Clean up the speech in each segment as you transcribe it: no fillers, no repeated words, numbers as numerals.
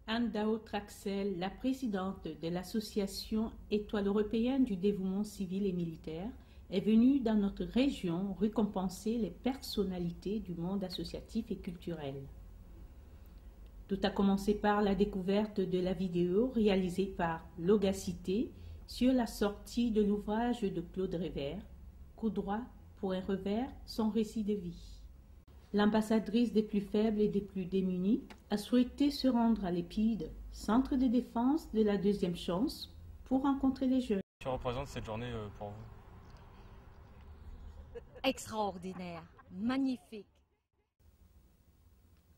Anne Daho-Traxel, la présidente de l'association Étoile européenne du dévouement civil et militaire, est venue dans notre région récompenser les personnalités du monde associatif et culturel. Tout a commencé par la découverte de la vidéo réalisée par Logacité sur la sortie de l'ouvrage de Claude Révert, Coup droit pour un revers, son récit de vie. L'ambassadrice des plus faibles et des plus démunis a souhaité se rendre à l'Épide, centre de défense de la deuxième chance, pour rencontrer les jeunes. Que représente cette journée pour vous? Extraordinaire, magnifique.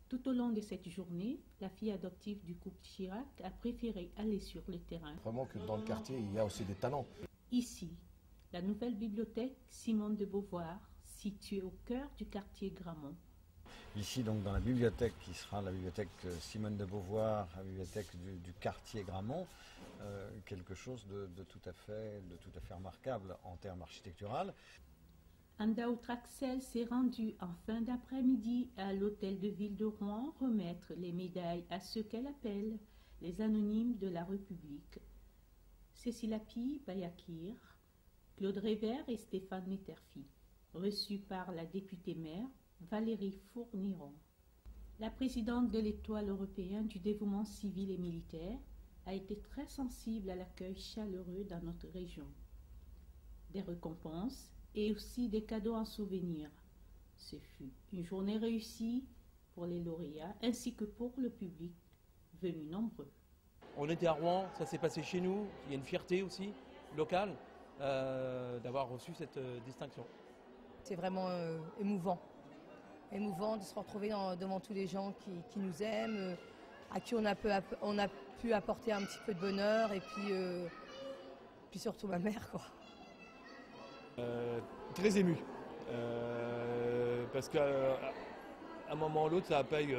Tout au long de cette journée, la fille adoptive du couple Chirac a préféré aller sur le terrain. Vraiment que dans le quartier, il y a aussi des talents. Ici, la nouvelle bibliothèque Simone de Beauvoir, située au cœur du quartier Gramont. Ici, donc, dans la bibliothèque qui sera la bibliothèque Simone de Beauvoir, la bibliothèque du quartier Gramont, quelque chose de tout à fait remarquable en termes architectural. Anne Daho-Traxel s'est rendue en fin d'après-midi à l'hôtel de ville de Rouen remettre les médailles à ceux qu'elle appelle les anonymes de la République. Cécile Bayakir, Claude Révert et Stéphane Netterfi, reçus par la députée maire Valérie Fourniron. La présidente de l'Étoile européenne du dévouement civil et militaire a été très sensible à l'accueil chaleureux dans notre région. Des récompenses et aussi des cadeaux en souvenir. Ce fut une journée réussie pour les lauréats ainsi que pour le public venu nombreux. On était à Rouen, ça s'est passé chez nous, il y a une fierté aussi locale d'avoir reçu cette distinction. C'est vraiment émouvant de se retrouver devant tous les gens qui nous aiment, à qui on a pu apporter un petit peu de bonheur et puis surtout ma mère, quoi. Très ému, parce qu'à un moment ou l'autre, ça paye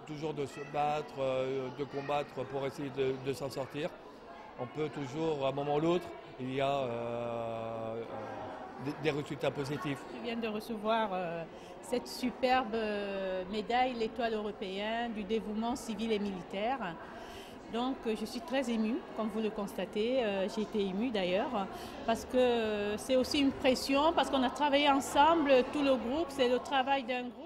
toujours de se battre, de combattre pour essayer de s'en sortir. On peut toujours, à un moment ou l'autre, il y a des résultats positifs. Je viens de recevoir cette superbe médaille, l'Étoile européenne du dévouement civil et militaire. Donc je suis très émue, comme vous le constatez, j'ai été émue d'ailleurs, parce que c'est aussi une pression, parce qu'on a travaillé ensemble, tout le groupe, c'est le travail d'un groupe.